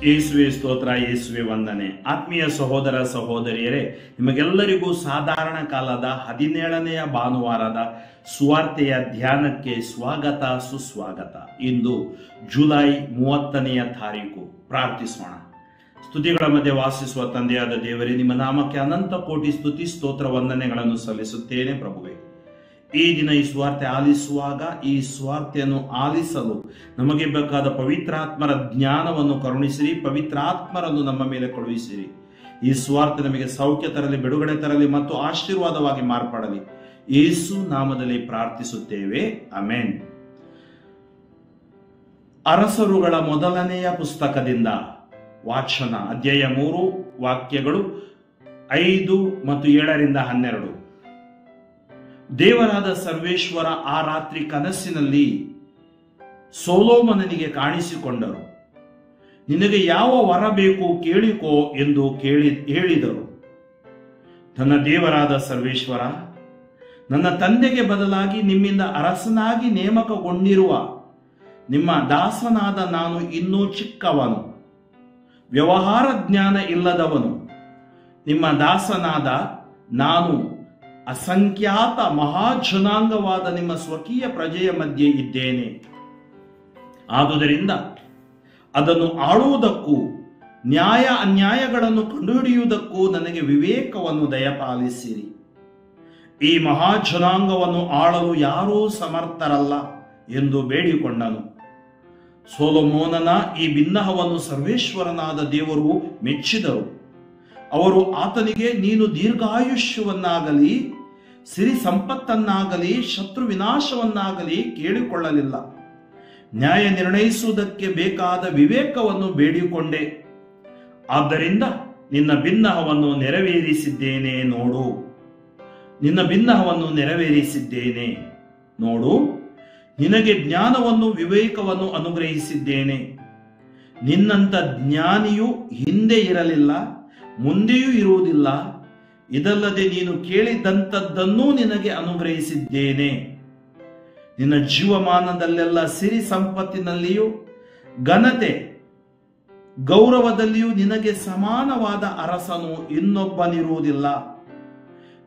ಯೇಸುವೆ ಸ್ತೋತ್ರ, ಯೇಸುವೆ ವಂದನೆ. ಆತ್ಮೀಯ ಸಹೋದರ ಸಹೋದರಿಯರೇ, ನಿಮಗೆಲ್ಲರಿಗೂ ಸಾಧಾರಣ ಕಾಲದ 17ನೆಯ ಭಾನುವಾರದ ಸುವಾರ್ತೆಯ ಧ್ಯಾನಕ್ಕೆ ಸ್ವಾಗತ, ಸುಸ್ವಾಗತ. ಇಂದು ಜುಲೈ 30ನೆಯ ತಾರೀಕು. ಪ್ರಾರ್ಥಿಸೋಣ. ಸ್ತುತಿಗಳ ಮಧ್ಯೆ ವಾಸಿಸುವ ತಂದೆಯಾದ ದೇವರೇ, ನಿಮ್ಮ ನಾಮಕ್ಕೆ ಅನಂತ ಕೋಟಿ ಸ್ತುತಿ ಸ್ತೋತ್ರ ವಂದನೆಗಳನ್ನು ಸಲ್ಲಿಸುತ್ತೇನೆ ಪ್ರಭುವೆ. ಈ ದಿನ ಈ ಸ್ವಾರ್ತೆ ಆಲಿಸುವಾಗ ಈ ಸ್ವಾರ್ಥೆಯನ್ನು ಆಲಿಸಲು ನಮಗೆ ಬೇಕಾದ ಪವಿತ್ರಾತ್ಮರ ಜ್ಞಾನವನ್ನು ಕರುಣಿಸಿರಿ, ಪವಿತ್ರಾತ್ಮರನ್ನು ನಮ್ಮ ಮೇಲೆ ಕಳುಹಿಸಿರಿ. ಈ ಸ್ವಾರ್ಥ ನಮಗೆ ಸೌಖ್ಯ ತರಲಿ, ಬಿಡುಗಡೆ ತರಲಿ ಮತ್ತು ಆಶೀರ್ವಾದವಾಗಿ ಮಾರ್ಪಡಲಿ. ಯೇಸು ನಾಮದಲ್ಲಿ ಪ್ರಾರ್ಥಿಸುತ್ತೇವೆ, ಆಮೆನ್. ಅರಸರುಗಳ ಮೊದಲನೆಯ ಪುಸ್ತಕದಿಂದ ವಾಚನ, ಅಧ್ಯಾಯ 3, ವಾಕ್ಯಗಳು 5 ಮತ್ತು 7-12. ದೇವರಾದ ಸರ್ವೇಶ್ವರ ಆ ರಾತ್ರಿ ಕನಸಿನಲ್ಲಿ ಸೊಲೊಮೋನನಿಗೆ ಕಾಣಿಸಿಕೊಂಡರು. ನಿನಗೆ ಯಾವ ವರ ಬೇಕು ಕೇಳಿಕೋ ಎಂದು ಹೇಳಿದರು. ನನ್ನ ದೇವರಾದ ಸರ್ವೇಶ್ವರ, ನನ್ನ ತಂದೆಗೆ ಬದಲಾಗಿ ನಿಮ್ಮಿಂದ ಅರಸನಾಗಿ ನೇಮಕಗೊಂಡಿರುವ ನಿಮ್ಮ ದಾಸನಾದ ನಾನು ಇನ್ನೂ ಚಿಕ್ಕವನು, ವ್ಯವಹಾರ ಜ್ಞಾನ ಇಲ್ಲದವನು. ನಿಮ್ಮ ದಾಸನಾದ ನಾನು ಅಸಂಖ್ಯಾತ ಮಹಾಜನಾಂಗವಾದ ನಿಮ್ಮ ಸ್ವಕೀಯ ಪ್ರಜೆಯ ಮಧ್ಯೆ ಇದ್ದೇನೆ. ಆದುದರಿಂದ ಅದನ್ನು ಆಳುವುದಕ್ಕೂ ನ್ಯಾಯ ಅನ್ಯಾಯಗಳನ್ನು ಕಂಡುಹಿಡಿಯುವುದಕ್ಕೂ ನನಗೆ ವಿವೇಕವನ್ನು ದಯಪಾಲಿಸಿರಿ. ಈ ಮಹಾಜನಾಂಗವನ್ನು ಆಳಲು ಯಾರೂ ಸಮರ್ಥರಲ್ಲ ಎಂದು ಬೇಡಿಕೊಂಡನು. ಸೊಲೊಮೋನನ ಈ ಬಿನ್ನಹವನ್ನು ಸರ್ವೇಶ್ವರನಾದ ದೇವರು ಮೆಚ್ಚಿದರು. ಅವರು ಆತನಿಗೆ, ನೀನು ದೀರ್ಘಾಯುಷ್ಯವನ್ನಾಗಲಿ ಸಿರಿ ಸಂಪತ್ತನ್ನಾಗಲಿ ಶತ್ರು ವಿನಾಶವನ್ನಾಗಲಿ ಕೇಳಿಕೊಳ್ಳಲಿಲ್ಲ. ನ್ಯಾಯ ನಿರ್ಣಯಿಸುವುದಕ್ಕೆ ಬೇಕಾದ ವಿವೇಕವನ್ನು ಬೇಡಿಕೊಂಡೆ. ಆದ್ದರಿಂದ ನಿನ್ನ ಬಿನ್ನಹವನ್ನು ನೆರವೇರಿಸಿದ್ದೇನೆ ನೋಡು. ನಿನ್ನ ಬಿನ್ನಹವನ್ನು ನೆರವೇರಿಸಿದ್ದೇನೆ ನೋಡು. ನಿನಗೆ ಜ್ಞಾನವನ್ನು ವಿವೇಕವನ್ನು ಅನುಗ್ರಹಿಸಿದ್ದೇನೆ. ನಿನ್ನಂಥ ಜ್ಞಾನಿಯು ಹಿಂದೆ ಇರಲಿಲ್ಲ, ಮುಂದೆಯೂ ಇರುವುದಿಲ್ಲ. ಇದಲ್ಲದೆ ನೀನು ಕೇಳಿದಂಥದ್ದನ್ನೂ ನಿನಗೆ ಅನುಗ್ರಹಿಸಿದ್ದೇನೆ. ನಿನ್ನ ಜೀವಮಾನದಲ್ಲೆಲ್ಲ ಸಿರಿ ಸಂಪತ್ತಿನಲ್ಲಿಯೂ ಘನತೆ ಗೌರವದಲ್ಲಿಯೂ ನಿನಗೆ ಸಮಾನವಾದ ಅರಸನು ಇನ್ನೊಬ್ಬನಿರುವುದಿಲ್ಲ.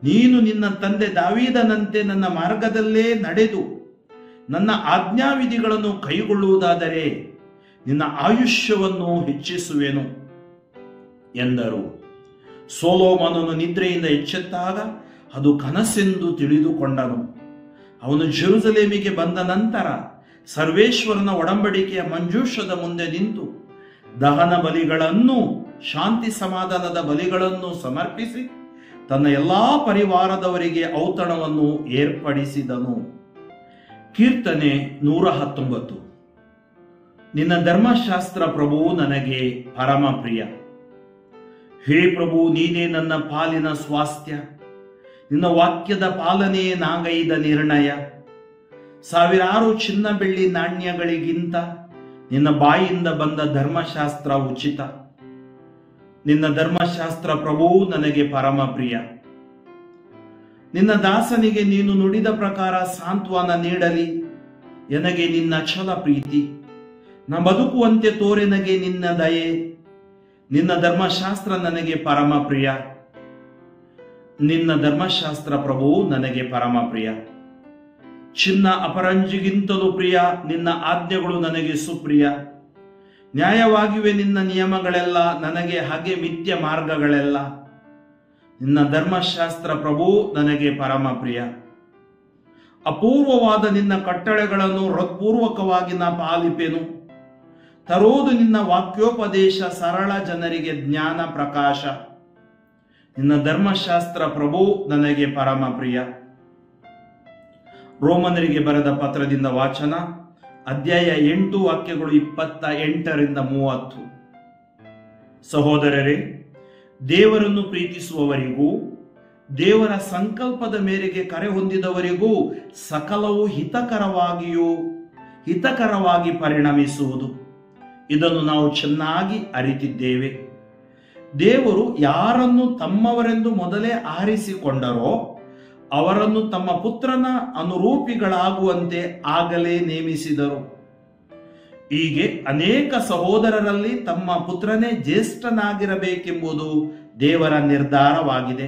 ನೀನು ನಿನ್ನ ತಂದೆ ದಾವೀದನಂತೆ ನನ್ನ ಮಾರ್ಗದಲ್ಲೇ ನಡೆದು ನನ್ನ ಆಜ್ಞಾವಿಧಿಗಳನ್ನು ಕೈಗೊಳ್ಳುವುದಾದರೆ ನಿನ್ನ ಆಯುಷ್ಯವನ್ನು ಹೆಚ್ಚಿಸುವೆನು ಎಂದರು. ಸೊಲೊಮೋನನು ನಿದ್ರೆಯಿಂದ ಎಚ್ಚೆತ್ತಾಗ ಅದು ಕನಸೆಂದು ತಿಳಿದುಕೊಂಡನು. ಅವನು ಜೆರುಸಲೇಮಿಗೆ ಬಂದ ನಂತರ ಸರ್ವೇಶ್ವರನ ಒಡಂಬಡಿಕೆಯ ಮಂಜೂಷದ ಮುಂದೆ ನಿಂತು ದಹನ ಬಲಿಗಳನ್ನೂ ಶಾಂತಿ ಸಮಾಧಾನದ ಬಲಿಗಳನ್ನು ಸಮರ್ಪಿಸಿ ತನ್ನ ಎಲ್ಲಾ ಪರಿವಾರದವರಿಗೆ ಔತಣವನ್ನು ಏರ್ಪಡಿಸಿದನು. ಕೀರ್ತನೆ 119. ನಿನ್ನ ಧರ್ಮಶಾಸ್ತ್ರ ಪ್ರಭು ನನಗೆ ಪರಮ ಪ್ರಿಯ. ಹೇ ಪ್ರಭು, ನೀನೇ ನನ್ನ ಪಾಲಿನ ಸ್ವಾಸ್ಥ್ಯ. ನಿನ್ನ ವಾಕ್ಯದ ಪಾಲನೆಯೇ ನಾಗೈದ ನಿರ್ಣಯ. ಸಾವಿರಾರು ಚಿನ್ನ ಬೆಳ್ಳಿ ನಾಣ್ಯಗಳಿಗಿಂತ ನಿನ್ನ ಬಾಯಿಂದ ಬಂದ ಧರ್ಮಶಾಸ್ತ್ರ ಉಚಿತ. ನಿನ್ನ ಧರ್ಮಶಾಸ್ತ್ರ ಪ್ರಭು ನನಗೆ ಪರಮ ಪ್ರಿಯ. ನಿನ್ನ ದಾಸನಿಗೆ ನೀನು ನುಡಿದ ಪ್ರಕಾರ ಸಾಂತ್ವನ ನೀಡಲಿ ಎನಗೆ ನಿನ್ನ ಛಲ ಪ್ರೀತಿ. ನಾ ಬದುಕುವಂತೆ ತೋರೆನಗೆ ನಿನ್ನ ದಯೆ. ನಿನ್ನ ಧರ್ಮಶಾಸ್ತ್ರ ನನಗೆ ಪರಮ ಪ್ರಿಯ. ನಿನ್ನ ಧರ್ಮಶಾಸ್ತ್ರ ಪ್ರಭು ನನಗೆ ಪರಮ ಪ್ರಿಯ. ಚಿನ್ನ ಅಪರಂಜಿಗಿಂತಲೂ ಪ್ರಿಯ ನಿನ್ನ ಆಜ್ಞೆಗಳು ನನಗೆ ಸುಪ್ರಿಯ. ನ್ಯಾಯವಾಗಿವೆ ನಿನ್ನ ನಿಯಮಗಳೆಲ್ಲ, ನನಗೆ ಹಾಗೆ ಮಿಥ್ಯ ಮಾರ್ಗಗಳೆಲ್ಲ. ನಿನ್ನ ಧರ್ಮಶಾಸ್ತ್ರ ಪ್ರಭು ನನಗೆ ಪರಮ ಪ್ರಿಯ. ಅಪೂರ್ವವಾದ ನಿನ್ನ ಕಟ್ಟಳೆಗಳನ್ನು ಹೃತ್ಪೂರ್ವಕವಾಗಿ ನಾ ಪಾಲಿಪೆನು. ತರೋದು ನಿನ್ನ ವಾಕ್ಯೋಪದೇಶ, ಸರಳ ಜನರಿಗೆ ಜ್ಞಾನ ಪ್ರಕಾಶ. ನಿನ್ನ ಧರ್ಮಶಾಸ್ತ್ರ ಪ್ರಭು ನನಗೆ ಪರಮ ಪ್ರಿಯ. ರೋಮನರಿಗೆ ಬರೆದ ಪತ್ರದಿಂದ ವಾಚನ, ಅಧ್ಯಾಯ 8, ವಾಕ್ಯಗಳು 28-30. ಸಹೋದರರೇ, ದೇವರನ್ನು ಪ್ರೀತಿಸುವವರಿಗೂ ದೇವರ ಸಂಕಲ್ಪದ ಮೇರೆಗೆ ಕರೆ ಹೊಂದಿದವರಿಗೂ ಸಕಲವು ಹಿತಕರವಾಗಿ ಪರಿಣಮಿಸುವುದು. ಇದನ್ನು ನಾವು ಚೆನ್ನಾಗಿ ಅರಿತಿದ್ದೇವೆ. ದೇವರು ಯಾರನ್ನು ತಮ್ಮವರೆಂದು ಮೊದಲೇ ಆರಿಸಿಕೊಂಡರೋ ಅವರನ್ನು ತಮ್ಮ ಪುತ್ರನ ಅನುರೂಪಿಗಳಾಗುವಂತೆ ಆಗಲೇ ನೇಮಿಸಿದರು. ಹೀಗೆ ಅನೇಕ ಸಹೋದರರಲ್ಲಿ ತಮ್ಮ ಪುತ್ರನೇ ಜ್ಯೇಷ್ಠನಾಗಿರಬೇಕೆಂಬುದು ದೇವರ ನಿರ್ಧಾರವಾಗಿದೆ.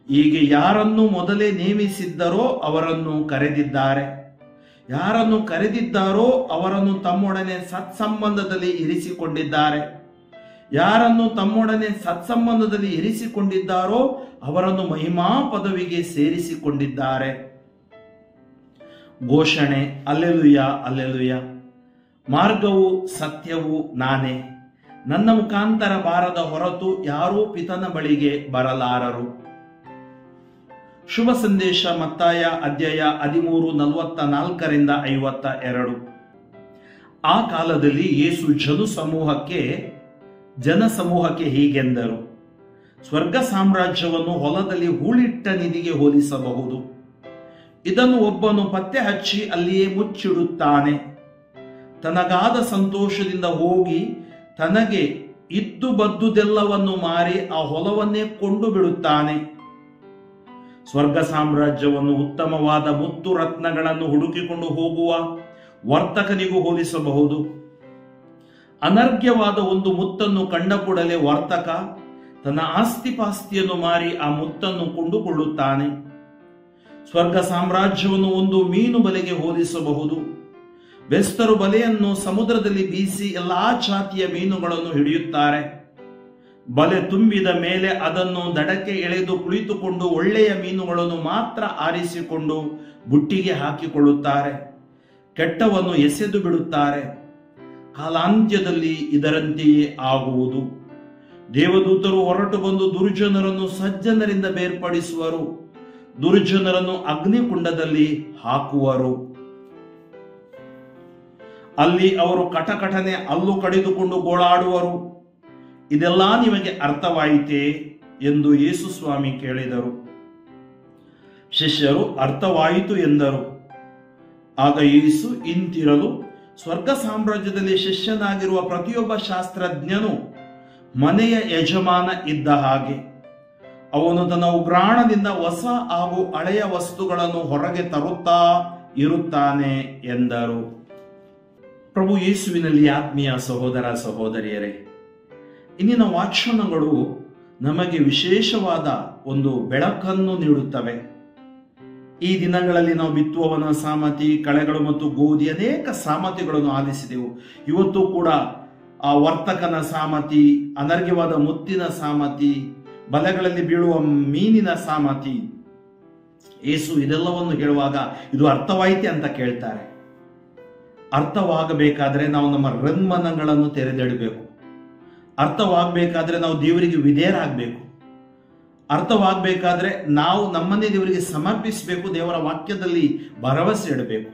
ಹೀಗೆ ಯಾರನ್ನು ಮೊದಲೇ ನೇಮಿಸಿದ್ದರೋ ಅವರನ್ನು ಕರೆದಿದ್ದಾರೆ. ಯಾರನ್ನು ಕರೆದಿದ್ದಾರೋ ಅವರನ್ನು ತಮ್ಮೊಡನೆ ಸತ್ಸಂಬಂಧದಲ್ಲಿ ಇರಿಸಿಕೊಂಡಿದ್ದಾರೆ. ಯಾರನ್ನು ತಮ್ಮೊಡನೆ ಸತ್ಸಂಬಂಧದಲ್ಲಿ ಇರಿಸಿಕೊಂಡಿದ್ದಾರೋ ಅವರನ್ನು ಮಹಿಮಾ ಪದವಿಗೆ ಸೇರಿಸಿಕೊಂಡಿದ್ದಾರೆ. ಘೋಷಣೆ: ಅಲ್ಲೆಲುಯ್ಯ, ಅಲ್ಲೆಲುಯ್ಯ. ಮಾರ್ಗವು ಸತ್ಯವೂ ನಾನೇ. ನನ್ನ ಮುಖಾಂತರ ಬಾರದ ಹೊರತು ಯಾರೂ ಪಿತನ ಬಳಿಗೆ ಬರಲಾರರು. ಶುಭ ಸಂದೇಶ ಮತ್ತಾಯ ಅಧ್ಯಾಯ 13:44-52. ಆ ಕಾಲದಲ್ಲಿ ಯೇಸು ಜನಸಮೂಹಕ್ಕೆ ಹೀಗೆಂದರು: ಸ್ವರ್ಗ ಸಾಮ್ರಾಜ್ಯವನ್ನು ಹೊಲದಲ್ಲಿ ಹೂಳಿಟ್ಟ ನಿಧಿಗೆ ಹೋಲಿಸಬಹುದು. ಇದನ್ನು ಒಬ್ಬನು ಪತ್ತೆ ಹಚ್ಚಿ ಅಲ್ಲಿಯೇ ಮುಚ್ಚಿಡುತ್ತಾನೆ. ತನಗಾದ ಸಂತೋಷದಿಂದ ಹೋಗಿ ತನಗೆ ಇದ್ದು ಬದ್ದುದೆಲ್ಲವನ್ನು ಮಾರಿ ಆ ಹೊಲವನ್ನೇ ಕೊಂಡು ಬಿಡುತ್ತಾನೆ. ಸ್ವರ್ಗ ಸಾಮ್ರಾಜ್ಯವನ್ನು ಉತ್ತಮವಾದ ಮುತ್ತು ರತ್ನಗಳನ್ನು ಹುಡುಕಿಕೊಂಡು ಹೋಗುವ ವರ್ತಕನಿಗೂ ಹೋಲಿಸಬಹುದು. ಅನರ್ಘ್ಯವಾದ ಒಂದು ಮುತ್ತನ್ನು ಕಂಡ ಕೂಡಲೇ ವರ್ತಕ ತನ್ನ ಆಸ್ತಿಪಾಸ್ತಿಯನ್ನು ಮಾರಿ ಆ ಮುತ್ತನ್ನು ಕೊಂಡುಕೊಳ್ಳುತ್ತಾನೆ. ಸ್ವರ್ಗ ಸಾಮ್ರಾಜ್ಯವನ್ನು ಒಂದು ಮೀನು ಬಲೆಗೆ ಹೋಲಿಸಬಹುದು. ಬೆಸ್ತರು ಬಲೆಯನ್ನು ಸಮುದ್ರದಲ್ಲಿ ಬೀಸಿ ಎಲ್ಲಾ ಜಾತಿಯ ಮೀನುಗಳನ್ನು ಹಿಡಿಯುತ್ತಾರೆ. ಬಲೆ ತುಂಬಿದ ಮೇಲೆ ಅದನ್ನು ದಡಕ್ಕೆ ಎಳೆದು ಕುಳಿತುಕೊಂಡು ಒಳ್ಳೆಯ ಮೀನುಗಳನ್ನು ಮಾತ್ರ ಆರಿಸಿಕೊಂಡು ಬುಟ್ಟಿಗೆ ಹಾಕಿಕೊಳ್ಳುತ್ತಾರೆ. ಕೆಟ್ಟವನ್ನು ಎಸೆದು ಬಿಡುತ್ತಾರೆ. ಕಾಲಾಂತ್ಯದಲ್ಲಿ ಇದರಂತೆಯೇ ಆಗುವುದು. ದೇವದೂತರು ಹೊರಟು ಬಂದು ದುರ್ಜನರನ್ನು ಸಜ್ಜನರಿಂದ ಬೇರ್ಪಡಿಸುವರು, ದುರ್ಜನರನ್ನು ಅಗ್ನಿಕುಂಡದಲ್ಲಿ ಹಾಕುವರು. ಅಲ್ಲಿ ಅವರು ಕಟಕಟನೆ ಹಲ್ಲು ಕಡಿದುಕೊಂಡು ಗೋಳಾಡುವರು. ಇದೆಲ್ಲ ನಿಮಗೆ ಅರ್ಥವಾಯಿತೇ ಎಂದು ಯೇಸು ಸ್ವಾಮಿ ಕೇಳಿದರು. ಶಿಷ್ಯರು ಅರ್ಥವಾಯಿತು ಎಂದರು. ಆಗ ಯೇಸು ಹಿಂತಿರಲು, ಸ್ವರ್ಗ ಸಾಮ್ರಾಜ್ಯದಲ್ಲಿ ಶಿಷ್ಯನಾಗಿರುವ ಪ್ರತಿಯೊಬ್ಬ ಶಾಸ್ತ್ರಜ್ಞನು ಮನೆಯ ಯಜಮಾನ ಇದ್ದ ಹಾಗೆ. ಅವನು ತನ್ನ ಉಗ್ರಾಣದಿಂದ ಹೊಸ ಹಾಗೂ ಹಳೆಯ ವಸ್ತುಗಳನ್ನು ಹೊರಗೆ ತರುತ್ತಾ ಇರುತ್ತಾನೆ ಎಂದರು. ಪ್ರಭು ಯೇಸುವಿನಲ್ಲಿ ಆತ್ಮೀಯ ಸಹೋದರ ಸಹೋದರಿಯರೇ, ಇಂದಿನ ವಾಚನಗಳು ನಮಗೆ ವಿಶೇಷವಾದ ಒಂದು ಬೆಳಕನ್ನು ನೀಡುತ್ತವೆ. ಈ ದಿನಗಳಲ್ಲಿ ನಾವು ಬಿತ್ತುವವನ ಸಾಮತಿ, ಕಳೆಗಳು ಮತ್ತು ಗೋಧಿ ಅನೇಕ ಸಾಮತಿಗಳನ್ನು ಆಲಿಸಿದೆವು. ಇವತ್ತು ಕೂಡ ಆ ವರ್ತಕನ ಸಾಮತಿ, ಅನರ್ಘ್ಯವಾದ ಮುತ್ತಿನ ಸಾಮತಿ, ಬಲೆಗಳಲ್ಲಿ ಬೀಳುವ ಮೀನಿನ ಸಾಮತಿ. ಯೇಸು ಇದೆಲ್ಲವನ್ನು ಹೇಳುವಾಗ ಇದು ಅರ್ಥವಾಯಿತೆ ಅಂತ ಕೇಳ್ತಾರೆ. ಅರ್ಥವಾಗಬೇಕಾದ್ರೆ ನಾವು ನಮ್ಮ ಋನ್ಮನಗಳನ್ನು ತೆರೆದಿಡಬೇಕು. ಅರ್ಥವಾಗಬೇಕಾದ್ರೆ ನಾವು ದೇವರಿಗೆ ವಿಧೇಯರಾಗಬೇಕು. ಅರ್ಥವಾಗಬೇಕಾದ್ರೆ ನಾವು ನಮ್ಮನ್ನೇ ದೇವರಿಗೆ ಸಮರ್ಪಿಸಬೇಕು. ದೇವರ ವಾಕ್ಯದಲ್ಲಿ ಭರವಸೆ ಇಡಬೇಕು.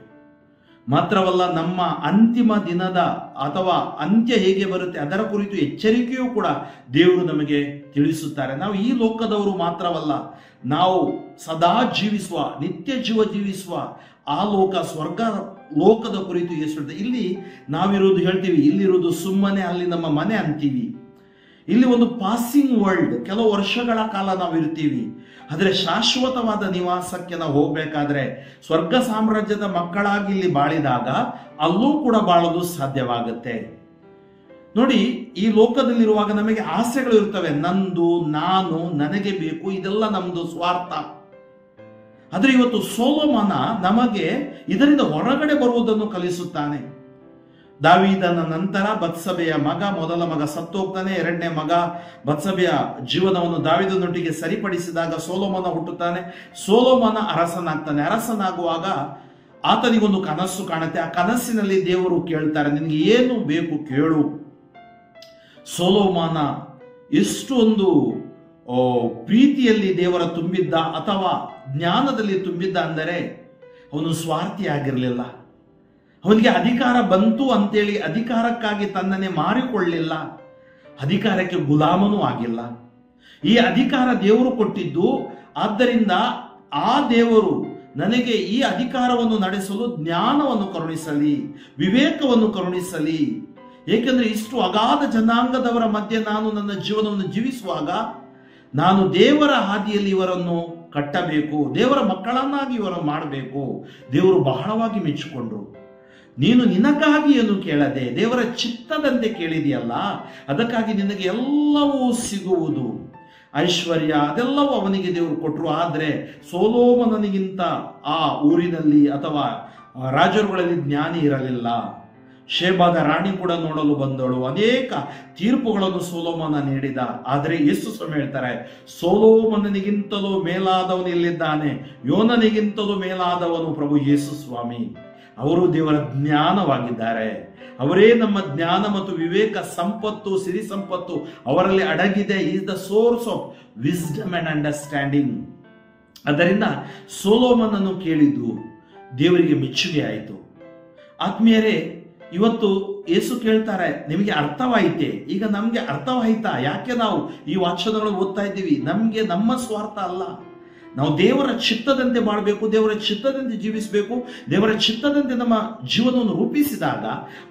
ಮಾತ್ರವಲ್ಲ, ನಮ್ಮ ಅಂತಿಮ ದಿನದ ಅಥವಾ ಅಂತ್ಯ ಹೇಗೆ ಬರುತ್ತೆ ಅದರ ಕುರಿತು ಎಚ್ಚರಿಕೆಯೂ ಕೂಡ ದೇವರು ನಮಗೆ ತಿಳಿಸುತ್ತಾರೆ. ನಾವು ಈ ಲೋಕದವರು ಮಾತ್ರವಲ್ಲ, ನಾವು ಸದಾ ಜೀವಿಸುವ, ನಿತ್ಯ ಜೀವ ಜೀವಿಸುವ ಆ ಲೋಕ, ಸ್ವರ್ಗ ಲೋಕದ ಕುರಿತು ಯೇಸು ಹೇಳ್ತಾರೆ. ಇಲ್ಲಿ ನಾವಿರೋದು ಹೇಳ್ತೀವಿ, ಇಲ್ಲಿರೋದು ಸುಮ್ಮನೆ, ಅಲ್ಲಿ ನಮ್ಮ ಮನೆ ಅಂತೀವಿ. ಇಲ್ಲಿ ಒಂದು ಪಾಸಿಂಗ್ ವರ್ಲ್ಡ್, ಕೆಲವು ವರ್ಷಗಳ ಕಾಲ ನಾವು ಇರ್ತೀವಿ. ಆದರೆ ಶಾಶ್ವತವಾದ ನಿವಾಸಕ್ಕೆ ನಾವು ಹೋಗ್ಬೇಕಾದ್ರೆ ಸ್ವರ್ಗ ಸಾಮ್ರಾಜ್ಯದ ಮಕ್ಕಳಾಗಿ ಇಲ್ಲಿ ಬಾಳಿದಾಗ ಅಲ್ಲೂ ಕೂಡ ಬಾಳಲು ಸಾಧ್ಯವಾಗುತ್ತೆ. ನೋಡಿ, ಈ ಲೋಕದಲ್ಲಿರುವಾಗ ನಮಗೆ ಆಸೆಗಳು ಇರ್ತವೆ. ನಂದು, ನಾನು, ನನಗೆ ಬೇಕು, ಇದೆಲ್ಲ ನಮ್ದು ಸ್ವಾರ್ಥ. ಆದರೆ ಇವತ್ತು ಸೊಲೊಮೋನ ನಮಗೆ ಇದರಿಂದ ಹೊರಗಡೆ ಬರುವುದನ್ನು ಕಲಿಸುತ್ತಾನೆ. ದಾವೀದನ ನಂತರ ಬತ್ಸಬೆಯ ಮಗ, ಮೊದಲ ಮಗ ಸತ್ತು ಹೋಗ್ತಾನೆ. ಎರಡನೇ ಮಗ ಬತ್ಸಬೆಯ ಜೀವನವನ್ನು ದಾವೀದನೊಟ್ಟಿಗೆ ಸರಿಪಡಿಸಿದಾಗ ಸೊಲೊಮೋನ ಹುಟ್ಟುತ್ತಾನೆ. ಸೊಲೊಮೋನ ಅರಸನಾಗ್ತಾನೆ. ಅರಸನಾಗುವಾಗ ಆತನಿಗೊಂದು ಕನಸು ಕಾಣುತ್ತೆ. ಆ ಕನಸಿನಲ್ಲಿ ದೇವರು ಕೇಳ್ತಾರೆ, ನಿನಗೆ ಏನು ಬೇಕು ಕೇಳು. ಸೊಲೊಮೋನ ಎಷ್ಟು ಒಂದು ಪ್ರೀತಿಯಲ್ಲಿ ದೇವರ ತುಂಬಿದ್ದ ಅಥವಾ ಜ್ಞಾನದಲ್ಲಿ ತುಂಬಿದ್ದ ಅಂದರೆ ಅವನು ಸ್ವಾರ್ಥಿ ಆಗಿರಲಿಲ್ಲ. ಅವನಿಗೆ ಅಧಿಕಾರ ಬಂತು ಅಂತೇಳಿ ಅಧಿಕಾರಕ್ಕಾಗಿ ತನ್ನನ್ನೇ ಮಾರಿಕೊಳ್ಳಲಿಲ್ಲ. ಅಧಿಕಾರಕ್ಕೆ ಗುಲಾಮನೂ ಆಗಿಲ್ಲ. ಈ ಅಧಿಕಾರ ದೇವರು ಕೊಟ್ಟಿದ್ದು. ಆದ್ದರಿಂದ ಆ ದೇವರು ನನಗೆ ಈ ಅಧಿಕಾರವನ್ನು ನಡೆಸಲು ಜ್ಞಾನವನ್ನು ಕರುಣಿಸಲಿ, ವಿವೇಕವನ್ನು ಕರುಣಿಸಲಿ. ಏಕೆಂದರೆ ಇಷ್ಟು ಅಗಾಧ ಜನಾಂಗದವರ ಮಧ್ಯೆ ನಾನು ನನ್ನ ಜೀವನವನ್ನು ಜೀವಿಸುವಾಗ ನಾನು ದೇವರ ಹಾದಿಯಲ್ಲಿ ಇವರನ್ನು ಕಟ್ಟಬೇಕು, ದೇವರ ಮಕ್ಕಳನ್ನಾಗಿ ಇವರನ್ನು ಮಾಡಬೇಕು. ದೇವರು ಬಹಳವಾಗಿ ಮೆಚ್ಚಿಕೊಂಡ್ರು. ನೀನು ನಿನಗಾಗಿ ಏನು ಕೇಳದೆ ದೇವರ ಚಿತ್ತದಂತೆ ಕೇಳಿದೆಯಲ್ಲ, ಅದಕ್ಕಾಗಿ ನಿನಗೆ ಎಲ್ಲವೂ ಸಿಗುವುದು. ಐಶ್ವರ್ಯ ಅದೆಲ್ಲವೂ ಅವನಿಗೆ ದೇವರು ಕೊಟ್ಟರು. ಆದರೆ ಸೊಲೊಮೋನನಿಗಿಂತ ಆ ಊರಿನಲ್ಲಿ ಅಥವಾ ರಾಜರುಗಳಲ್ಲಿ ಜ್ಞಾನಿ ಇರಲಿಲ್ಲ. ಶೇಬಾದ ರಾಣಿ ಕೂಡ ನೋಡಲು ಬಂದಳು. ಅನೇಕ ತೀರ್ಪುಗಳನ್ನು ಸೊಲೊಮೋನ ನೀಡಿದ. ಆದರೆ ಯೇಸು ಸ್ವಾಮಿ ಹೇಳ್ತಾರೆ, ಸೊಲೊಮೋನನಿಗಿಂತಲೂ ಮೇಲಾದವನು ಇಲ್ಲಿದ್ದಾನೆ, ಯೋನನಿಗಿಂತಲೂ ಮೇಲಾದವನು ಪ್ರಭು ಯೇಸು ಸ್ವಾಮಿ. ಅವರು ದೇವರ ಜ್ಞಾನವಾಗಿದ್ದಾರೆ. ಅವರೇ ನಮ್ಮ ಜ್ಞಾನ ಮತ್ತು ವಿವೇಕ ಸಂಪತ್ತು, ಸಿರಿ ಸಂಪತ್ತು ಅವರಲ್ಲಿ ಅಡಗಿದೆ. Is the source of wisdom and understanding. ಅದರಿಂದ ಸೊಲೊಮೋನನನ್ನು ಕೇಳಿದ್ದು ದೇವರಿಗೆ ಮೆಚ್ಚುಗೆ ಆಯಿತು. ಆತ್ಮೀಯರೇ, ಇವತ್ತು ಯೇಸು ಕೇಳ್ತಾರೆ, ನಿಮಗೆ ಅರ್ಥವಾಯಿತೆ? ಈಗ ನಮ್ಗೆ ಅರ್ಥವಾಯ್ತಾ? ಯಾಕೆ ನಾವು ಈ ವಾಚನಗಳು ಓದ್ತಾ ಇದ್ದೀವಿ? ನಮ್ಗೆ ನಮ್ಮ ಸ್ವಾರ್ಥ ಅಲ್ಲ, ನಾವು ದೇವರ ಚಿತ್ತದಂತೆ ಮಾಡಬೇಕು, ದೇವರ ಚಿತ್ತದಂತೆ ಜೀವಿಸಬೇಕು. ದೇವರ ಚಿತ್ತದಂತೆ ನಮ್ಮ ಜೀವನವನ್ನು ರೂಪಿಸಿದಾಗ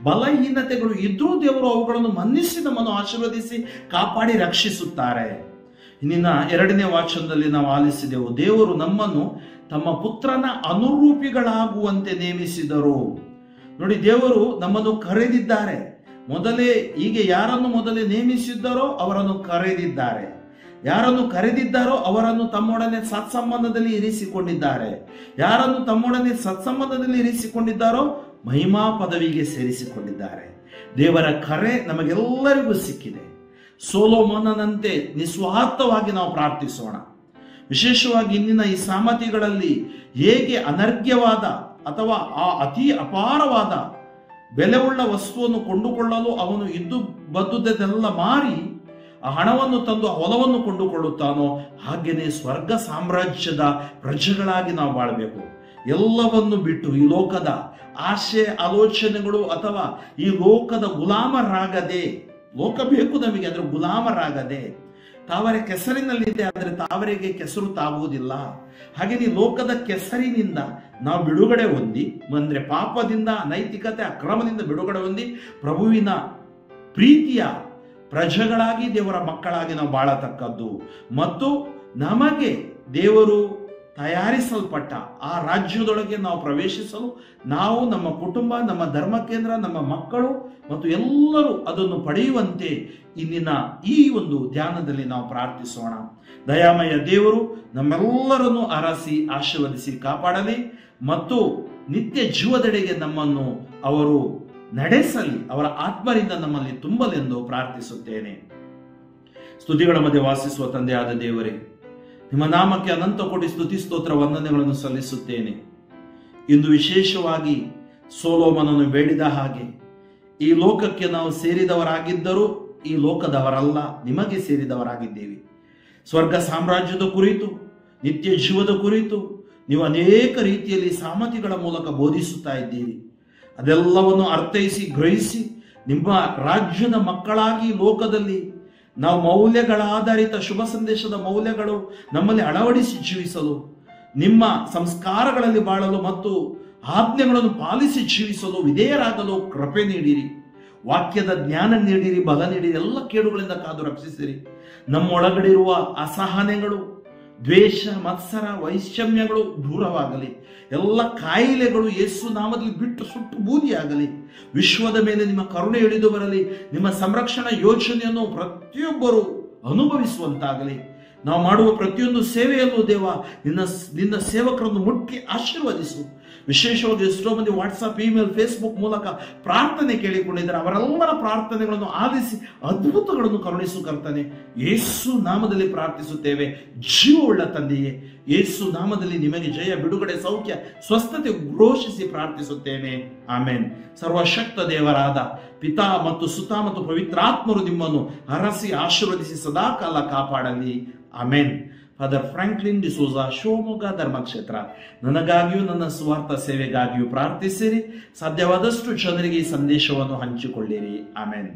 ಬಲಹೀನತೆಗಳು ಇದ್ರೂ ದೇವರು ಅವುಗಳನ್ನು ಮನ್ನಿಸಿ ನಮ್ಮನ್ನು ಆಶೀರ್ವದಿಸಿ ಕಾಪಾಡಿ ರಕ್ಷಿಸುತ್ತಾರೆ. ಇನ್ನಿನ 2ನೇ ವಾಚನದಲ್ಲಿ ನಾವು ಆಲಿಸಿದೆವು, ದೇವರು ನಮ್ಮನ್ನು ತಮ್ಮ ಪುತ್ರನ ಅನುರೂಪಿಗಳಾಗುವಂತೆ ನೇಮಿಸಿದರು. ನೋಡಿ, ದೇವರು ನಮ್ಮನ್ನು ಕರೆದಿದ್ದಾರೆ. ಹೀಗೆ ಯಾರನ್ನು ಮೊದಲೇ ನೇಮಿಸಿದ್ದಾರೋ ಅವರನ್ನು ಕರೆದಿದ್ದಾರೆ. ಯಾರನ್ನು ಕರೆದಿದ್ದಾರೋ ಅವರನ್ನು ತಮ್ಮೊಡನೆ ಸತ್ಸಂಬಂಧದಲ್ಲಿ ಇರಿಸಿಕೊಂಡಿದ್ದಾರೆ. ಯಾರನ್ನು ತಮ್ಮೊಡನೆ ಸತ್ಸಂಬಂಧದಲ್ಲಿ ಇರಿಸಿಕೊಂಡಿದ್ದಾರೋ ಮಹಿಮಾ ಪದವಿಗೆ ಸೇರಿಸಿಕೊಂಡಿದ್ದಾರೆ. ದೇವರ ಕರೆ ನಮಗೆಲ್ಲರಿಗೂ ಸಿಕ್ಕಿದೆ. ಸೊಲೊಮೋನನಂತೆ ನಿಸ್ವಾರ್ಥವಾಗಿ ನಾವು ಪ್ರಾರ್ಥಿಸೋಣ. ವಿಶೇಷವಾಗಿ ಇಂದಿನ ಈ ಸಾಮತಿಗಳಲ್ಲಿ ಹೇಗೆ ಅನರ್ಘ್ಯವಾದ ಅಥವಾ ಆ ಅತಿ ಅಪಾರವಾದ ಬೆಲೆಯುಳ್ಳ ವಸ್ತುವನ್ನು ಕೊಂಡುಕೊಳ್ಳಲು ಅವನು ಇದ್ದು ಬದ್ದುದೆಲ್ಲ ಮಾರಿ ಆ ಹಣವನ್ನು ತಂದು ಆ ಹೊಲವನ್ನು ಕೊಂಡುಕೊಳ್ಳುತ್ತಾನೋ, ಹಾಗೇನೆ ಸ್ವರ್ಗ ಸಾಮ್ರಾಜ್ಯದ ಪ್ರಜೆಗಳಾಗಿ ನಾವು ಬಾಳಬೇಕು. ಎಲ್ಲವನ್ನು ಬಿಟ್ಟು ಈ ಲೋಕದ ಆಶೆ ಆಲೋಚನೆಗಳು ಅಥವಾ ಈ ಲೋಕದ ಗುಲಾಮರಾಗದೆ, ಲೋಕ ಬೇಕು ನಮಗೆ, ಅದರ ಗುಲಾಮರಾಗದೆ, ತಾವರೆ ಕೆಸರಿನಲ್ಲಿದೆ ಆದರೆ ತಾವರೆಗೆ ಕೆಸರು ತಾಗುವುದಿಲ್ಲ. ಹಾಗೆ ಈ ಲೋಕದ ಕೆಸರಿನಿಂದ ನಾವು ಬಿಡುಗಡೆ ಹೊಂದಿ, ಅಂದ್ರೆ ಪಾಪದಿಂದ, ನೈತಿಕತೆ, ಅಕ್ರಮದಿಂದ ಬಿಡುಗಡೆ ಹೊಂದಿ ಪ್ರಭುವಿನ ಪ್ರೀತಿಯ ಪ್ರಜೆಗಳಾಗಿ ದೇವರ ಮಕ್ಕಳಾಗಿ ನಾವು ಬಾಳತಕ್ಕದ್ದು. ಮತ್ತು ನಮಗೆ ದೇವರು ತಯಾರಿಸಲ್ಪಟ್ಟ ಆ ರಾಜ್ಯದೊಳಗೆ ನಾವು ಪ್ರವೇಶಿಸಲು ನಾವು, ನಮ್ಮ ಕುಟುಂಬ, ನಮ್ಮ ಧರ್ಮ ಕೇಂದ್ರ, ನಮ್ಮ ಮಕ್ಕಳು ಮತ್ತು ಎಲ್ಲರೂ ಅದನ್ನು ಪಡೆಯುವಂತೆ ಇಂದಿನ ಈ ಒಂದು ಧ್ಯಾನದಲ್ಲಿ ನಾವು ಪ್ರಾರ್ಥಿಸೋಣ. ದಯಾಮಯ ದೇವರು ನಮ್ಮೆಲ್ಲರನ್ನು ಅರಸಿ ಆಶೀರ್ವದಿಸಿ ಕಾಪಾಡಲಿ ಮತ್ತು ನಿತ್ಯ ಜೀವದೆಡೆಗೆ ನಮ್ಮನ್ನು ಅವರು ನಡೆಸಲಿ, ಅವರ ಆತ್ಮರಿಂದ ನಮ್ಮಲ್ಲಿ ತುಂಬಲೆಂದು ಪ್ರಾರ್ಥಿಸುತ್ತೇನೆ. ಸ್ತುತಿಗಳ ಮಧ್ಯೆ ವಾಸಿಸುವ ತಂದೆಯಾದ ದೇವರೇ, ನಿಮ್ಮ ನಾಮಕ್ಕೆ ಅನಂತ ಕೋಟಿ ಸ್ತುತಿ ಸ್ತೋತ್ರ ವಂದನೆಗಳನ್ನು ಸಲ್ಲಿಸುತ್ತೇನೆ. ಇಂದು ವಿಶೇಷವಾಗಿ ಸೊಲೊಮೋನನು ಬೇಡಿದ ಹಾಗೆ ಈ ಲೋಕಕ್ಕೆ ನಾವು ಸೇರಿದವರಾಗಿದ್ದರೂ ಈ ಲೋಕದವರಲ್ಲ, ನಿಮಗೆ ಸೇರಿದವರಾಗಿದ್ದೇವೆ. ಸ್ವರ್ಗ ಸಾಮ್ರಾಜ್ಯದ ಕುರಿತು, ನಿತ್ಯ ಜೀವದ ಕುರಿತು ನೀವು ಅನೇಕ ರೀತಿಯಲ್ಲಿ ಸಾಮತಿಗಳ ಮೂಲಕ ಬೋಧಿಸುತ್ತಾ ಇದ್ದೀರಿ. ಅದೆಲ್ಲವನ್ನು ಅರ್ಥೈಸಿ ಗ್ರಹಿಸಿ ನಿಮ್ಮ ರಾಜ್ಯದ ಮಕ್ಕಳಾಗಿ ಲೋಕದಲ್ಲಿ ನಾವು ಮೌಲ್ಯಗಳ ಆಧಾರಿತ ಶುಭ ಸಂದೇಶದ ಮೌಲ್ಯಗಳು ನಮ್ಮಲ್ಲಿ ಅಳವಡಿಸಿ ಜೀವಿಸಲು, ನಿಮ್ಮ ಸಂಸ್ಕಾರಗಳಲ್ಲಿ ಬಾಳಲು ಮತ್ತು ಆಜ್ಞೆಗಳನ್ನು ಪಾಲಿಸಿ ಜೀವಿಸಲು ವಿಧೇಯರಾಗಲು ಕೃಪೆ ನೀಡಿರಿ. ವಾಕ್ಯದ ಜ್ಞಾನ ನೀಡಿರಿ, ಬಲ ನೀಡಿರಿ, ಎಲ್ಲ ಕೇಡುಗಳಿಂದ ಕಾದು ರಕ್ಷಿಸಿರಿ. ನಮ್ಮೊಳಗಡೆ ಇರುವ ಅಸಹನೆಗಳು, ದ್ವೇಷ, ಮತ್ಸರ, ವೈಷಮ್ಯಗಳು ದೂರವಾಗಲಿ. ಎಲ್ಲ ಕಾಯಿಲೆಗಳು ಯೇಸು ನಾಮದಲ್ಲಿ ಬಿಟ್ಟು ಸುಟ್ಟು ಬೂದಿಯಾಗಲಿ. ವಿಶ್ವದ ಮೇಲೆ ನಿಮ್ಮ ಕರುಣೆ ಇಳಿದು ಬರಲಿ. ನಿಮ್ಮ ಸಂರಕ್ಷಣಾ ಯೋಜನೆಯನ್ನು ಪ್ರತಿಯೊಬ್ಬರು ಅನುಭವಿಸುವಂತಾಗಲಿ. ನಾವು ಮಾಡುವ ಪ್ರತಿಯೊಂದು ಸೇವೆಯಲ್ಲೂ ದೇವ ನಿನ್ನ ಸೇವಕರನ್ನು ಮುಟ್ಟಿ ಆಶೀರ್ವದಿಸು. ವಿಶೇಷವಾಗಿ ಎಷ್ಟೋ ಮಂದಿ ವಾಟ್ಸಪ್, ಇಮೇಲ್, ಫೇಸ್ಬುಕ್ ಮೂಲಕ ಪ್ರಾರ್ಥನೆ ಕೇಳಿಕೊಂಡಿದ್ದಾರೆ. ಅವರೆಲ್ಲರ ಪ್ರಾರ್ಥನೆಗಳನ್ನು ಆಲಿಸಿ ಅದ್ಭುತಗಳನ್ನು ಕರುಣಿಸು ಕರ್ತನೆ. ಯೇಸು ನಾಮದಲ್ಲಿ ಪ್ರಾರ್ಥಿಸುತ್ತೇವೆ ಜೀವವುಳ್ಳ ತಂದೆಯೇ. ಯೇಸು ನಾಮದಲ್ಲಿ ನಿಮಗೆ ಜಯ, ಬಿಡುಗಡೆ, ಸೌಖ್ಯ, ಸ್ವಸ್ಥತೆ ಘೋಷಿಸಿ ಪ್ರಾರ್ಥಿಸುತ್ತೇನೆ. ಆಮೇನ್. ಸರ್ವಶಕ್ತ ದೇವರಾದ ಪಿತಾ ಮತ್ತು ಸುತ ಮತ್ತು ಪವಿತ್ರಾತ್ಮರು ನಿಮ್ಮನ್ನು ಹರಸಿ ಆಶೀರ್ವದಿಸಿ ಸದಾಕಾಲ ಕಾಪಾಡಲಿ. Amen. Father Franklin D'Souza, Shivamogga ಧರ್ಮಕ್ಷೇತ್ರ. ನನಗಾಗಿಯೂ ನನ್ನ ಸ್ವಾರ್ಥ ಸೇವೆಗಾಗಿಯೂ ಪ್ರಾರ್ಥಿಸಿರಿ. ಸಾಧ್ಯವಾದಷ್ಟು ಜನರಿಗೆ ಈ ಸಂದೇಶವನ್ನು ಹಂಚಿಕೊಳ್ಳಿರಿ. ಆಮೇನ್.